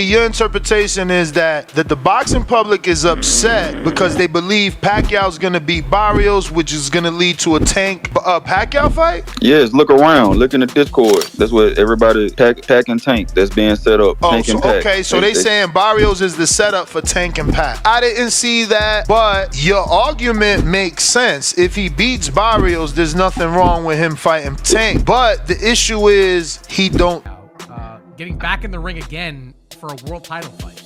Your interpretation is that the boxing public is upset because they believe Pacquiao's gonna beat Barrios, which is gonna lead to a Tank Pacquiao fight? Yes, look around. Look in the Discord. That's what everybody, Pac and Tank, that's being set up. Oh, Tank so, and Pac. okay, so they saying Barrios is the setup for Tank and Pac. I didn't see that, but your argument makes sense. If he beats Barrios, there's nothing wrong with him fighting Tank. But the issue is he don't. Getting back in the ring again for a world title fight.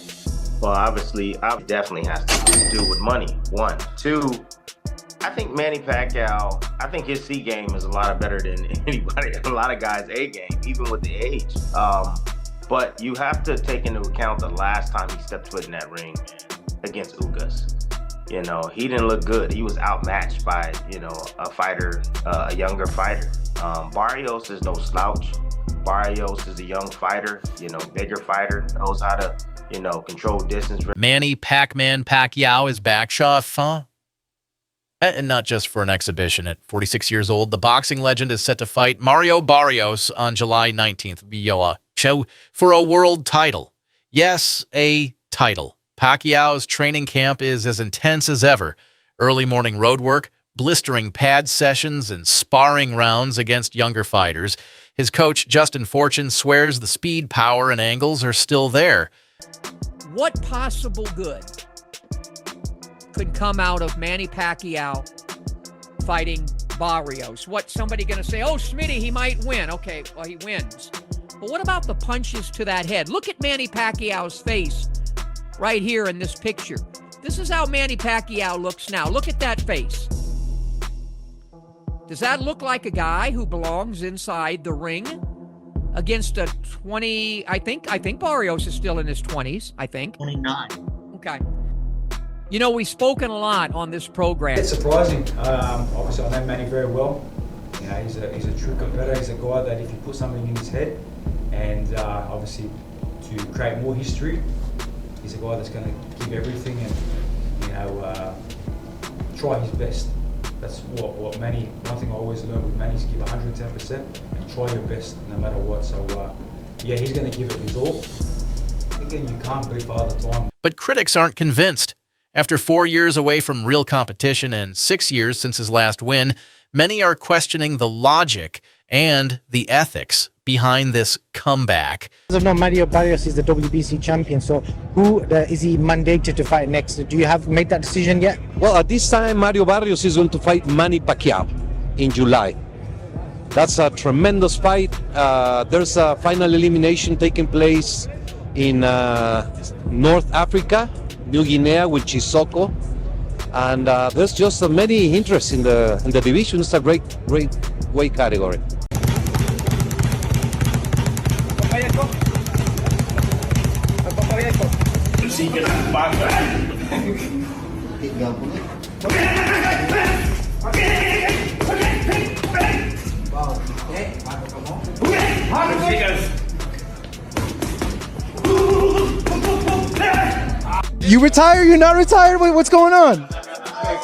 Well, obviously, it definitely has to do with money. 1, 2. I think Manny Pacquiao, I think his C game is a lot better than anybody, a lot of guys' A game, even with the age. But you have to take into account the last time he stepped foot in that ring against Ugas. You know, he didn't look good. He was outmatched by, you know, a fighter, a younger fighter. Barrios is no slouch. Barrios is a young fighter, you know, bigger fighter, knows how to, you know, control distance. Manny Pac-Man Pacquiao is back, huh? And not just for an exhibition. At 46 years old, the boxing legend is set to fight Mario Barrios on July 19th show for a world title. Yes, a title. Pacquiao's training camp is as intense as ever. Early morning road work, blistering pad sessions, and sparring rounds against younger fighters. His coach, Justin Fortune, swears the speed, power, and angles are still there. What possible good could come out of Manny Pacquiao fighting Barrios? What, somebody going to say, oh, Smitty, he might win. Okay, well, he wins. But what about the punches to that head? Look at Manny Pacquiao's face right here in this picture. This is how Manny Pacquiao looks now. Look at that face. Does that look like a guy who belongs inside the ring against a 20, I think Barrios is still in his 20s, I think. 29. Okay. You know, we've spoken a lot on this program. It's surprising. Obviously, I know Manny very well. You know, he's a true competitor. He's a guy that if you put something in his head and obviously to create more history, he's a guy that's going to give everything and, you know, try his best. That's what Manny, one thing I always learn with Manny is give 110% and try your best no matter what. So, yeah, he's going to give it his all. Again, you can't beat Father Time. But critics aren't convinced. After 4 years away from real competition and 6 years since his last win, many are questioning the logic and the ethics behind this comeback. As of now, Mario Barrios is the WBC champion, so who is he mandated to fight next? Do you have made that decision yet? Well, at this time, Mario Barrios is going to fight Manny Pacquiao in July. That's a tremendous fight. There's a final elimination taking place in North Africa, New Guinea, with Chisoko. And there's just many interests in the division. It's a great weight category. You retire? You're not retired? What's going on?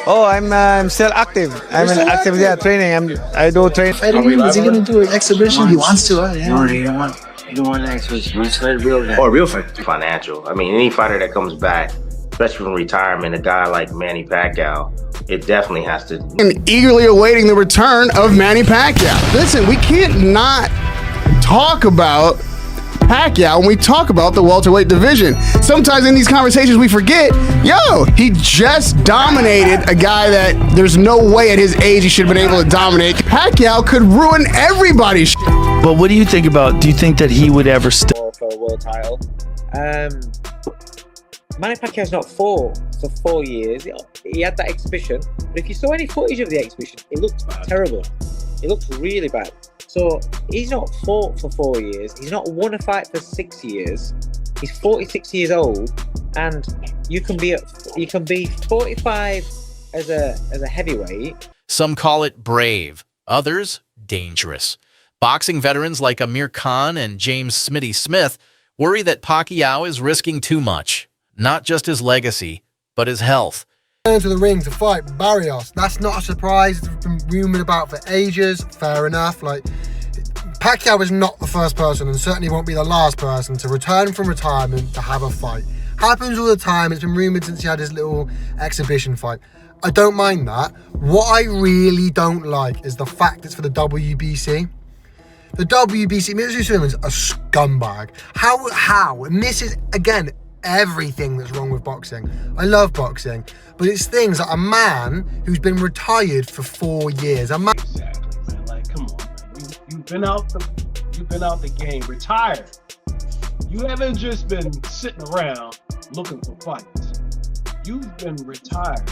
Oh, I'm still active. I'm in active training. I do train. Is he gonna do an exhibition? He wants to. Yeah. No, you don't want an exhibition. It's a real fight. Oh, a real fight. Financial. I mean, any fighter that comes back, especially from retirement, a guy like Manny Pacquiao, it definitely has to. And eagerly awaiting the return of Manny Pacquiao. Listen, we can't not talk about Pacquiao when we talk about the welterweight division. Sometimes in these conversations we forget, he just dominated a guy that there's no way at his age he should have been able to dominate. Pacquiao could ruin everybody's shit. But what do you think about, do you think that he would ever step for a world title? Manny Pacquiao's not fought for 4 years. He had that exhibition, but if you saw any footage of the exhibition, it looked terrible. It looked really bad. So he's not fought for 4 years. He's not won a fight for 6 years. He's 46 years old, and you can be 45 as a heavyweight. Some call it brave, others dangerous. Boxing veterans like Amir Khan and James Smitty Smith worry that Pacquiao is risking too much, not just his legacy, but his health. Into the ring to fight Barrios. That's not a surprise. It's been rumored about for ages. Fair enough. Like, Pacquiao is not the first person and certainly won't be the last person to return from retirement to have a fight. Happens all the time. It's been rumoured since he had his little exhibition fight. I don't mind that. What I really don't like is the fact it's for the WBC. The WBC, Mr. Simmons, a scumbag. How? And this is, again, everything that's wrong with boxing. I love boxing, but it's things like a man who's been retired for 4 years. Exactly, man. Like, come on, man. You've been out the game, retired. You haven't just been sitting around looking for fights. You've been retired,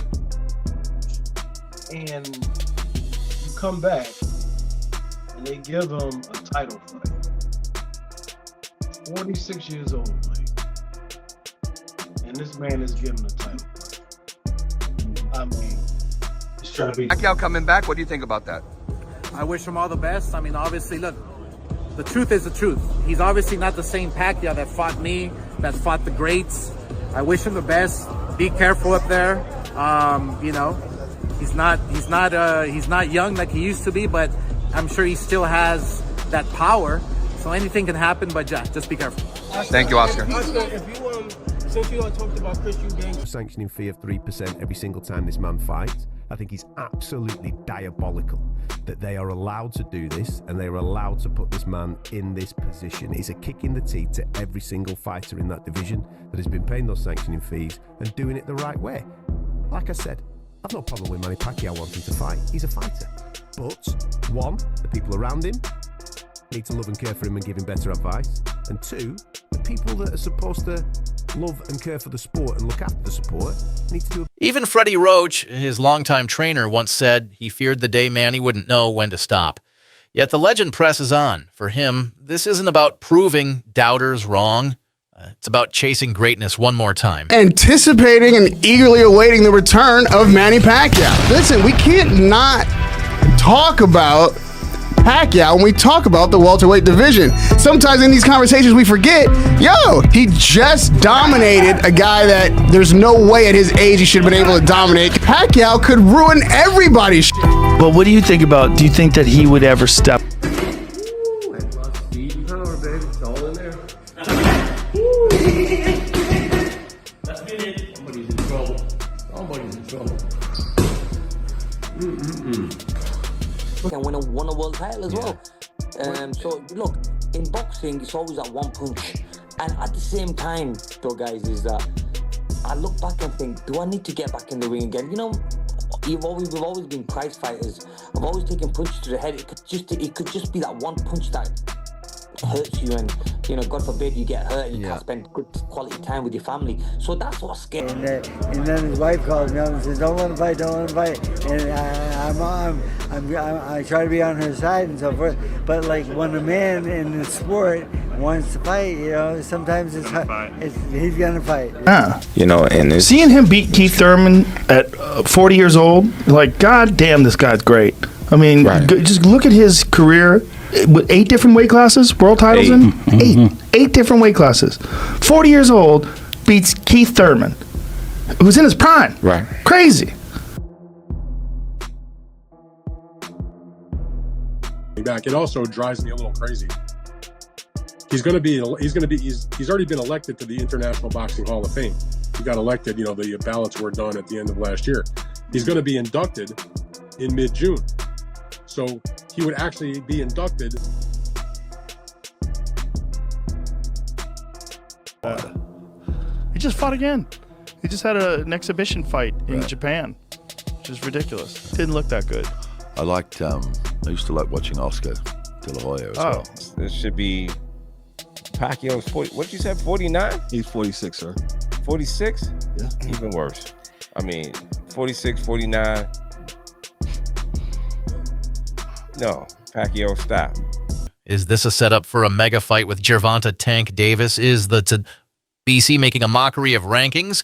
and you come back, and they give him a title fight. 46 years old, like, and this man is given a title fight. I mean, it's trying to be. Pacquiao coming back. What do you think about that? I wish him all the best. I mean, obviously, look, the truth is the truth. He's obviously not the same Pacquiao that fought me, that fought the greats. I wish him the best. Be careful up there. You know, he's not young like he used to be, but I'm sure he still has that power. So anything can happen, but just be careful. Thank you, Oscar. Oscar, if you since you all talked about Chris Eubanks, sanctioning fee of 3% every single time this man fights, I think he's absolutely diabolical that they are allowed to do this and they are allowed to put this man in this position. It's a kick in the teeth to every single fighter in that division that has been paying those sanctioning fees and doing it the right way. Like I said, I've no problem with Manny Pacquiao wanting to fight. He's a fighter. But, one, the people around him need to love and care for him and give him better advice. And two, the people that are supposed to love and care for the sport and look after the sport need to do. Even Freddie Roach, his longtime trainer, once said he feared the day Manny wouldn't know when to stop. Yet the legend presses on. For him, this isn't about proving doubters wrong. It's about chasing greatness one more time. Anticipating and eagerly awaiting the return of Manny Pacquiao. Listen, we can't not talk about Pacquiao when we talk about the welterweight division. Sometimes in these conversations we forget, he just dominated a guy that there's no way at his age he should have been able to dominate. Pacquiao could ruin everybody's shit. But what do you think about, do you think that he would ever step? speed and power, baby. It's all in there. That's it. Somebody's in trouble. Somebody's in trouble. Can win a world title as well. So look, in boxing, it's always that one punch. And at the same time, though, guys, is that I look back and think, do I need to get back in the ring again? You know, we've always been prize fighters. I've always taken punches to the head. It could just be that one punch that hurts you, and you know, God forbid you get hurt and you can't spend good quality time with your family. So that's what's scary. And then his wife calls me up and says, "Don't let him fight, don't let him fight." And I try to be on her side and so forth. But like when a man in the sport wants to fight, you know, sometimes he's gonna fight. Yeah. You know, and seeing him beat Keith Thurman at 40 years old, like, God damn, this guy's great. I mean, just look at his career. With 8 different weight classes, world titles in? Eight different weight classes. 40 years old, beats Keith Thurman, who's in his prime. Right. Crazy. Back. It also drives me a little crazy. He's already been elected to the International Boxing Hall of Fame. He got elected, you know, the ballots were done at the end of last year. He's going to be inducted in mid-June. So he would actually be inducted. He just fought again. He just had an exhibition fight in Japan, which is ridiculous. Didn't look that good. I used to like watching Oscar De La Hoya as well. This should be Pacquiao's 40. What you said, 49? He's 46, sir. 46? Yeah. Even worse. I mean, 46, 49. No, Pacquiao, stop. Is this a setup for a mega fight with Gervonta Tank Davis? Is the BC making a mockery of rankings?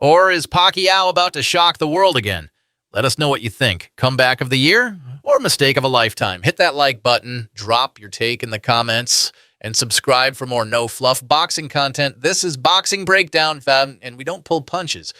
Or is Pacquiao about to shock the world again? Let us know what you think. Comeback of the year or mistake of a lifetime? Hit that like button, drop your take in the comments, and subscribe for more no-fluff boxing content. This is Boxing Breakdown, fam, and we don't pull punches.